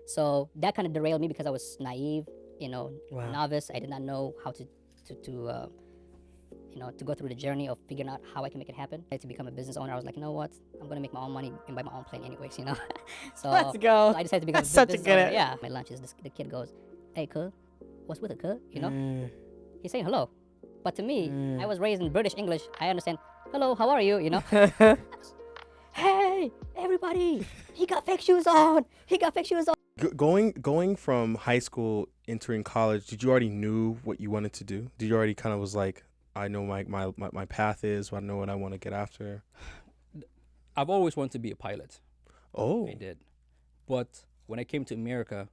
So that kind of derailed me because I was naive, Wow. novice. I did not know how to go through the journey of figuring out how I can make it happen. To become a business owner, I was like, you know what? I'm gonna make my own money and buy my own plane anyways. So, Let's go. so I decided to become That's a such a business good owner. Yeah. My lunch is the kid goes, hey, cuz, what's with it, cuz? Mm, He's saying hello. But to me, I mm. was raised in British English. I understand, hello, how are you? Hey, everybody, he got fake shoes on. He got fake shoes on. Going from high school entering college, did you already knew what you wanted to do? Did you already kind of was like, I know my path is, I know what I want to get after? I've always wanted to be a pilot. Oh, I did. But when I came to America,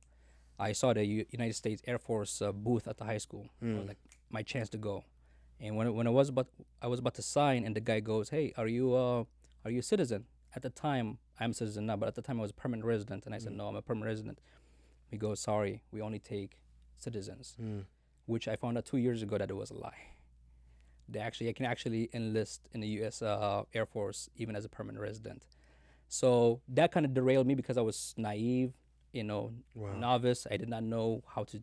I saw the United States Air Force booth at the high school. I was like, my chance to go. And when I was about to sign, and the guy goes, "Hey, are you a citizen?" At the time, I'm a citizen now, but at the time I was a permanent resident, and I said, "No, I'm a permanent resident." He goes, "Sorry, we only take citizens," which I found out 2 years ago that it was a lie. I can actually enlist in the U.S. Air Force even as a permanent resident. So that kind of derailed me because I was naive, wow. novice. I did not know how to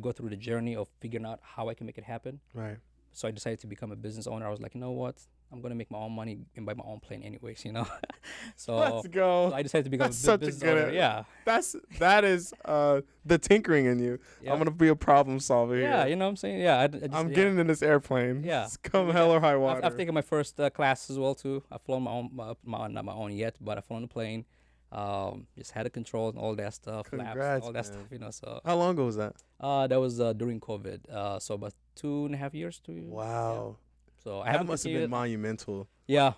go through the journey of figuring out how I can make it happen. Right. So I decided to become a business owner. I was like, you know what? I'm gonna make my own money and buy my own plane anyways. So, Let's go. so I decided to become That's a such a business good. owner. Yeah. That is the tinkering in you. Yeah. I'm gonna be a problem solver Yeah, here. you know what I'm saying? Yeah, I just, I'm yeah. getting in this airplane. Yeah. Come Which hell or high water. I've taken my first class as well too. I've flown my own, not my own yet, but I've flown the plane. Just had it controlled and all that stuff, Congrats, flaps, all that man. stuff. So How long ago was that? that was during COVID. So about 2.5 years, 2 years. Wow. Yeah. So I That haven't must have been continued. monumental. Yeah.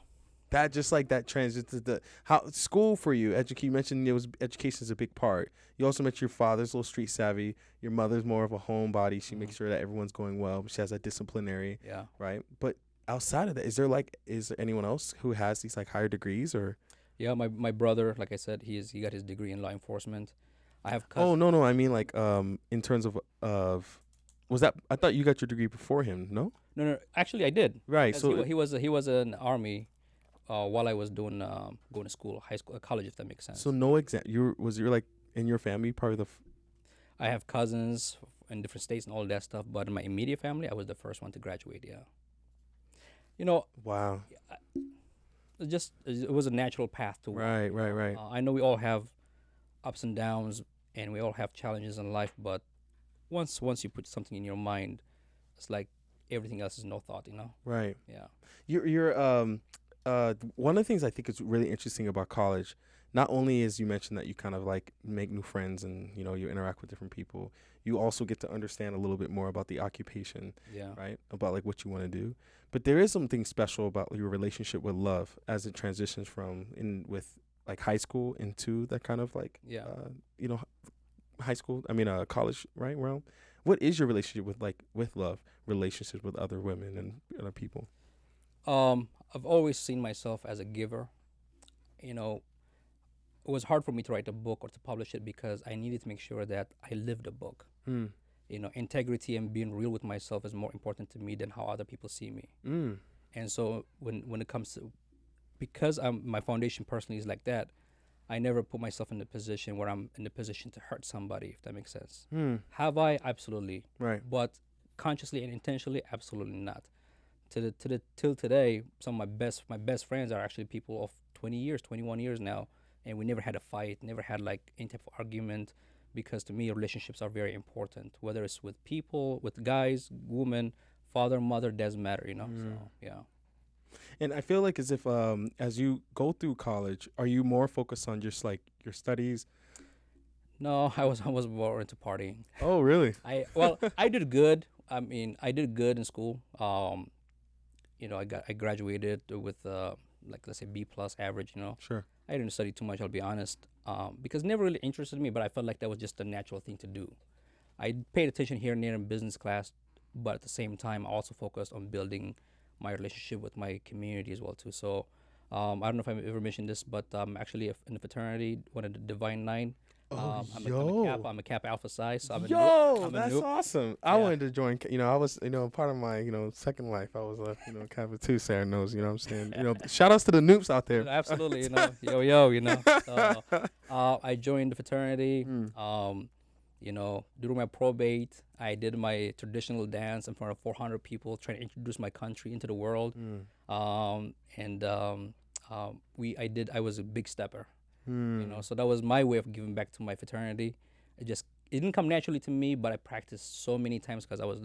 That just like that transition to the how school for you. You mentioned education is a big part. You also mentioned your father's a little street savvy. Your mother's more of a homebody. She makes sure that everyone's going well. She has that disciplinary, Yeah. right? But outside of that, is there anyone else who has these like higher degrees or? Yeah, my brother, like I said, he got his degree in law enforcement. I have Oh cousins. no, I mean like in terms of was that I thought you got your degree before him? No, No, actually I did. right. 'Cause So he was in the army while I was doing going to school, high school, college, if that makes sense. no exam. You're like in your family part of the. I have cousins in different states and all that stuff, but in my immediate family, I was the first one to graduate. Yeah. You know, Wow. it was a natural path to walk. Right. I know we all have ups and downs, and we all have challenges in life, but once you put something in your mind, it's like everything else is no thought. Right. Yeah. You're one of the things I think is really interesting about college, not only is you mentioned that you kind of like make new friends and you interact with different people, you also get to understand a little bit more about the occupation, Yeah. right? About like what you want to do. But there is something special about your relationship with love as it transitions from in with like high school into that kind of like Yeah. you know high school, college, right, realm. What is your relationship with love, relationships with other women and other people? I've always seen myself as a giver. It was hard for me to write a book or to publish it because I needed to make sure that I lived a book. Mm. Integrity and being real with myself is more important to me than how other people see me. Mm. And so when it comes to, because my foundation personally is like that, I never put myself in the position where I'm in the position to hurt somebody, if that makes sense. Mm. Have I? Absolutely. Right. But consciously and intentionally, absolutely not. Till today, some of my best friends are actually people of 20 years, 21 years now, and we never had a fight, never had like any type of argument, because to me relationships are very important. Whether it's with people, with guys, women, father, mother, doesn't matter. So yeah. And I feel like as you go through college, are you more focused on just like your studies? No, I was more into partying. Oh, really? I did good. I did good in school. I graduated with like let's say B plus average. Sure. I didn't study too much, I'll be honest, because it never really interested me. But I felt like that was just a natural thing to do. I paid attention here and there in business class, but at the same time, I also focused on building my relationship with my community as well too. So I don't know if I've ever mentioned this, but I'm actually in the fraternity, one of the Divine Nine. Oh, I'm a Kappa Alpha Psi, so I'm a yo, noob. I'm a that's noob. awesome. I Yeah. wanted to join. I was, part of my, second life. I was, Kappa 2, Sarah knows. You know what I'm saying? Shout outs to the noobs out there. Absolutely, yo. So I joined the fraternity. Mm. During my probate, I did my traditional dance in front of 400 people, trying to introduce my country into the world. I was a big stepper. So that was my way of giving back to my fraternity. It didn't come naturally to me, but I practiced so many times because I was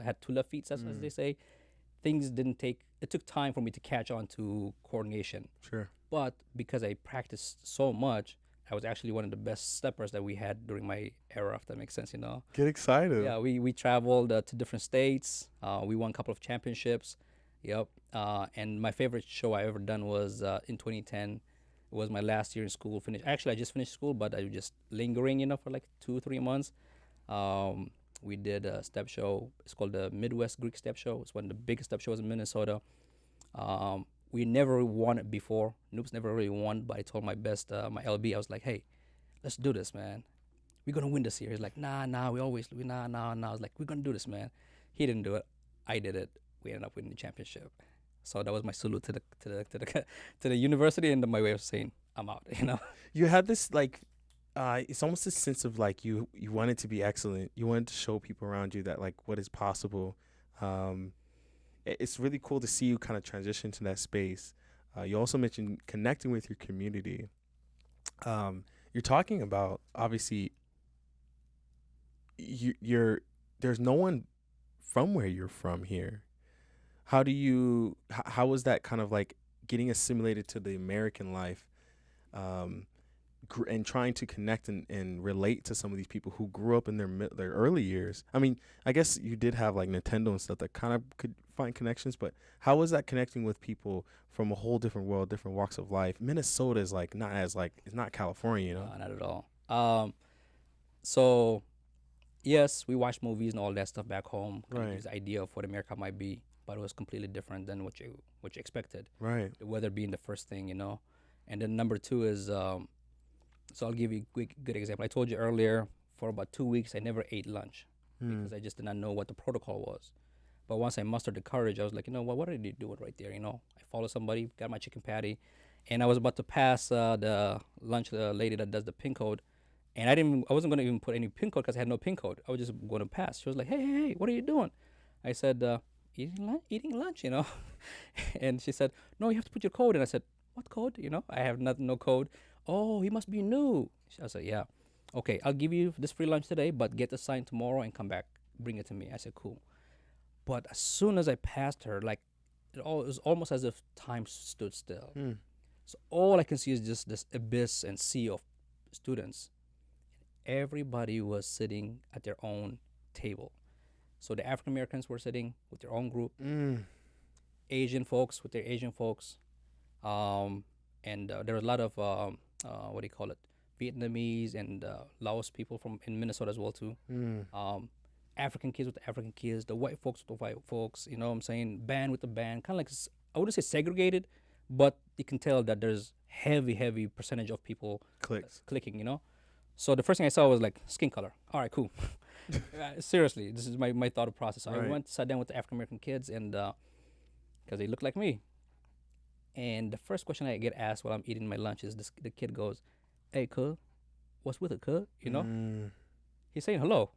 had two left feet, as they say. It took time for me to catch on to coordination. Sure. But because I practiced so much, I was actually one of the best steppers that we had during my era, if that makes sense, Get excited. Yeah, we traveled to different states. We won a couple of championships. Yep. And my favorite show I ever done was in 2010. It was my last year in school. Actually, I just finished school, but I was just lingering, for like 2-3 months. We did a step show. It's called the Midwest Greek Step Show. It's one of the biggest step shows in Minnesota. We never won it before. Noobs never really won, but I told my LB, I was like, hey, let's do this, man. We're going to win this year. He's like, nah, we always lose. Nah. I was like, we're going to do this, man. He didn't do it. I did it. We ended up winning the championship. So that was my salute to the university and my way of saying I'm out. You had this it's almost a sense of like you wanted to be excellent. You wanted to show people around you that like what is possible. It's really cool to see you kind of transition to that space. You also mentioned connecting with your community. You're talking about obviously there's no one from where you're from here. How was that kind of like getting assimilated to the American life, and trying to connect and relate to some of these people who grew up in their early years? I mean, I guess you did have like Nintendo and stuff that kind of could find connections, but how was that connecting with people from a whole different world, different walks of life? Minnesota is like it's not California, No, not at all. So yes, we watched movies and all that stuff back home. Right. There's the idea of what America might be, but it was completely different than what you expected. Right. The weather being the first thing, and then number two is so I'll give you a good example. I told you earlier, for about 2 weeks I never ate lunch because I just did not know what the protocol was. But once I mustered the courage, I was like, what are they doing right there? I followed somebody, got my chicken patty, and I was about to pass the lunch lady that does the PIN code. And I wasn't going to even put any PIN code because I had no PIN code. I was just going to pass. She was like, hey, what are you doing? I said, eating lunch, And she said, no, you have to put your code in. I said, what code? I have no code. Oh, you must be new. I said, yeah. Okay, I'll give you this free lunch today, but get the sign tomorrow and come back. Bring it to me. I said, cool. But as soon as I passed her, like, it was almost as if time stood still. So all I can see is just this abyss and sea of students. Everybody was sitting at their own table. So the African Americans were sitting with their own group, Asian folks with their Asian folks, and there were a lot of Vietnamese and Laos people in Minnesota as well too. African kids with the African kids, the white folks with the white folks. You know what I'm saying? Band with the band, kind of like I wouldn't say segregated, but you can tell that there's heavy percentage of people clicking. So the first thing I saw was like skin color. All right, cool. Seriously, this is my thought process. So I sat down with the African American kids, and because they look like me. And the first question I get asked while I'm eating my lunch is the kid goes, "Hey, cuz, what's with it, cuz?" He's saying hello,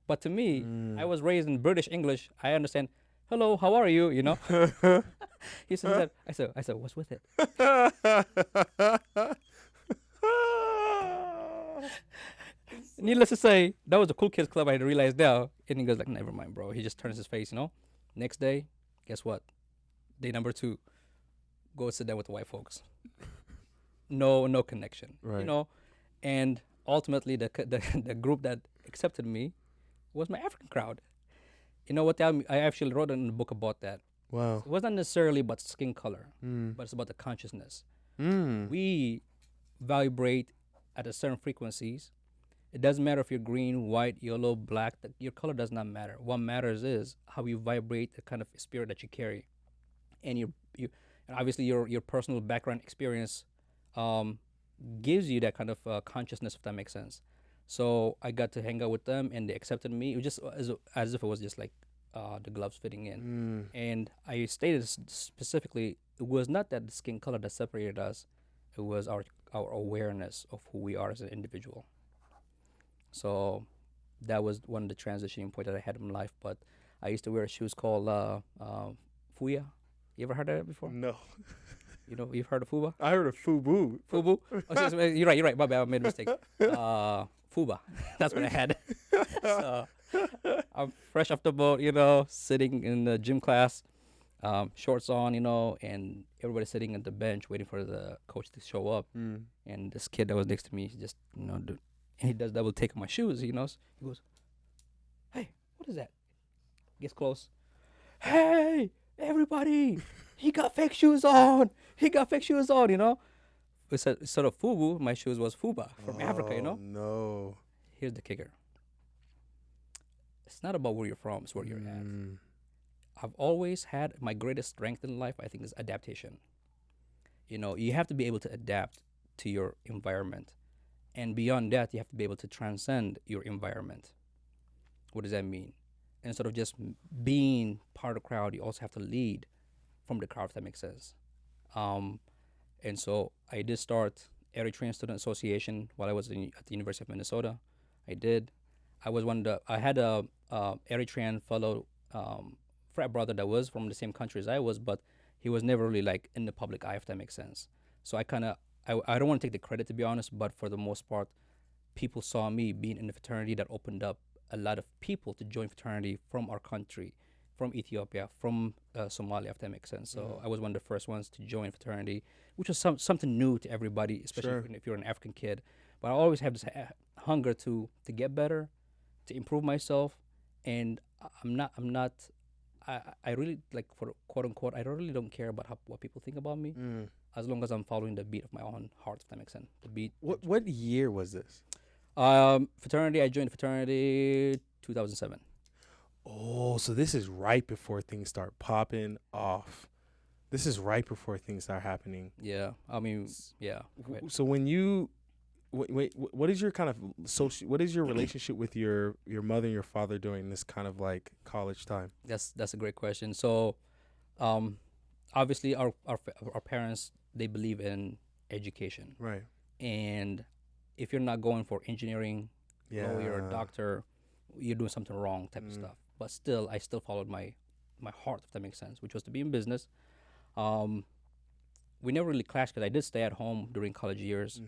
but to me, I was raised in British English. I understand. Hello, how are you? He said, I said, what's with it? Needless to say, that was the cool kids club. I realized now, and he goes like, never mind, bro. He just turns his face, Next day, guess what? Day number 2, go sit down with the white folks. No connection, right. And ultimately, the group that accepted me was my African crowd. You know what? I actually wrote in the book about that. Wow. It wasn't necessarily about skin color, but it's about the consciousness. We vibrate at a certain frequencies. It doesn't matter if you're green, white, yellow, black. Your color does not matter. What matters is how you vibrate, the kind of spirit that you carry, and and obviously your personal background experience gives you that kind of consciousness, if that makes sense. So I got to hang out with them, and they accepted me. It was just as if it was just like the gloves fitting in. And I stated specifically, it was not that the skin color that separated us; it was our awareness of who we are as an individual. So that was one of the transitioning point that I had in my life. But I used to wear shoes called Fuya. You ever heard of that before? No. You know, you've heard of Fuba? I heard of Fubu. Fubu? Oh, you're right, you're right. My bad, I made a mistake. Fuba. That's what I had. So I'm fresh off the boat, you know, sitting in the gym class, shorts on, you know, and everybody sitting at the bench waiting for the coach to show up. And this kid that was next to me, he just, you know, and he does double take on my shoes, you know. He goes, "Hey, what is that?" Gets close. "Hey, everybody, he got fake shoes on. He got fake shoes on, you know." Instead of Fubu, my shoes was Fuba from Africa, you know. No. Here's the kicker. It's not about where you're from, it's where you're at. I've always had my greatest strength in life, I think, is adaptation. You know, you have to be able to adapt to your environment. And beyond that, you have to be able to transcend your environment. What does that mean? Instead of just being part of the crowd, you also have to lead from the crowd, if that makes sense. And so I did start Eritrean Student Association while I was at the University of Minnesota. I was I had a Eritrean fellow frat brother that was from the same country as I was, but he was never really like in the public eye, if that makes sense. So I don't want to take the credit, to be honest, but for the most part, people saw me being in the fraternity that opened up a lot of people to join fraternity from our country, from Ethiopia, from Somalia, if that makes sense. So I was one of the first ones to join fraternity, which was something new to everybody, especially if you're an African kid. But I always have this hunger to get better, to improve myself, and I really, like, for quote unquote, I really don't care about what people think about me, as long as I'm following the beat of my own heart, if that makes sense. The beat. What year was this? Fraternity. I joined fraternity 2007. Oh, so this is right before things start popping off. This is right before things start happening. Yeah, I mean, yeah. So when you wait, what is your kind of what is your relationship with your mother and your father during this kind of like college time? That's a great question. So, obviously, our parents, they believe in education, Right. and if you're not going for engineering, lawyer, doctor, you're doing something wrong, type of stuff. But still, I still followed my heart, if that makes sense, which was to be in business. We never really clashed because I did stay at home during college years.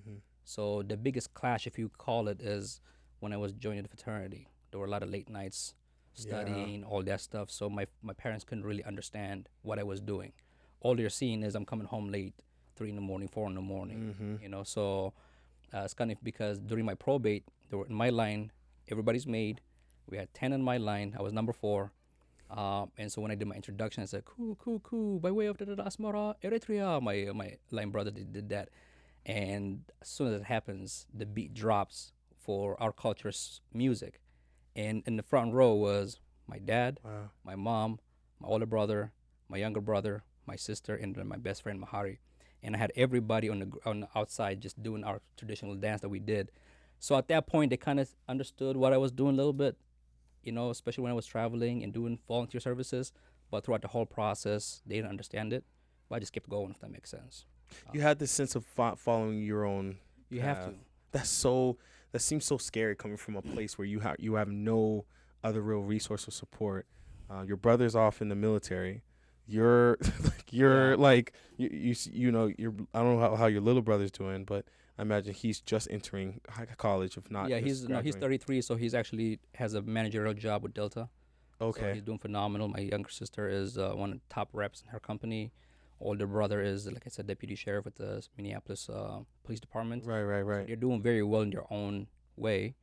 So the biggest clash, if you call it, is when I was joining the fraternity. There were a lot of late nights studying, all that stuff. So my parents couldn't really understand what I was doing. All they're seeing is I'm coming home late, 3 in the morning, 4 in the morning, you know. So it's kind of because during my probate, they were in my line, everybody's made. We had 10 in my line. I was number 4. And so when I did my introduction, I said, "Cool, by way of the Asmara, Eritrea." My line brother did that. And as soon as it happens, the beat drops for our culture's music. And in the front row was my dad, my mom, my older brother, my younger brother, my sister, and then my best friend, Mahari. And I had everybody on the outside just doing our traditional dance that we did. So at that point, they kind of understood what I was doing a little bit, you know, especially when I was traveling and doing volunteer services. But throughout the whole process, they didn't understand it. But I just kept going, if that makes sense. You had this sense of following your own. You have to. That seems so scary coming from a place where you have no other real resource or support. Your brother's off in the military. You're like you know, I don't know how your little brother's doing, but I imagine he's just entering college, if not. Yeah, he's 33, so he's actually has a managerial job with Delta. Okay. So he's doing phenomenal. My younger sister is one of the top reps in her company. Older brother is, like I said, deputy sheriff with the Minneapolis Police Department. Right. So they're doing very well in their own way,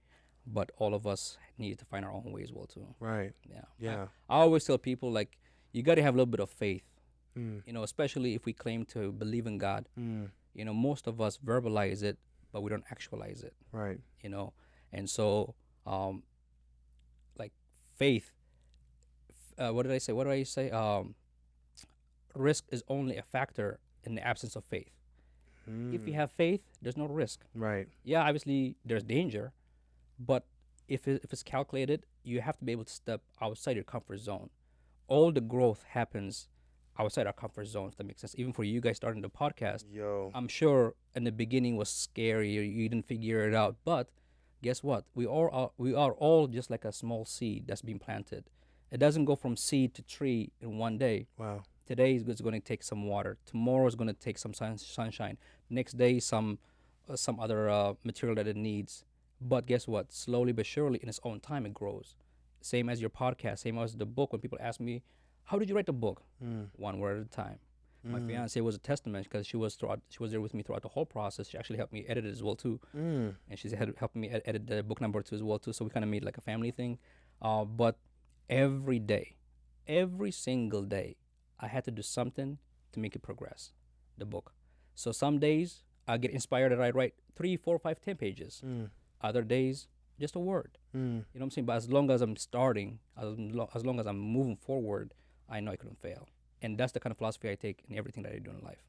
but all of us need to find our own way as well too. Right. Yeah. I always tell people, like, you got to have a little bit of faith. You know, especially if we claim to believe in God. You know, most of us verbalize it, but we don't actualize it. Right. You know, and so, like, faith. What did I say? Risk is only a factor in the absence of faith. If you have faith, there's no risk. Right. Yeah, obviously there's danger, but if it's calculated, you have to be able to step outside your comfort zone. All the growth happens outside our comfort zone, if that makes sense. Even for you guys starting the podcast, Yo. I'm sure in the beginning was scary. You didn't figure it out, but guess what? We are all just like a small seed that's being planted. It doesn't go from seed to tree in one day. Wow. Today is going to take some water. Tomorrow is going to take some sunshine. Next day, some other material that it needs. But guess what? Slowly but surely, in its own time, it grows. Same as your podcast. Same as the book. When people ask me, "How did you write the book?" One word at a time. My fiance was a testament because she was there with me throughout the whole process. She actually helped me edit it as well too, and she's helped me edit the book number 2 as well too. So we kind of made like a family thing. But every day, every single day, I had to do something to make it progress, the book. So some days I get inspired and I write 3, 4, 5, 10 pages. Other days, just a word. You know what I'm saying? But as long as I'm starting, as long as I'm moving forward, I know I couldn't fail. And that's the kind of philosophy I take in everything that I do in life.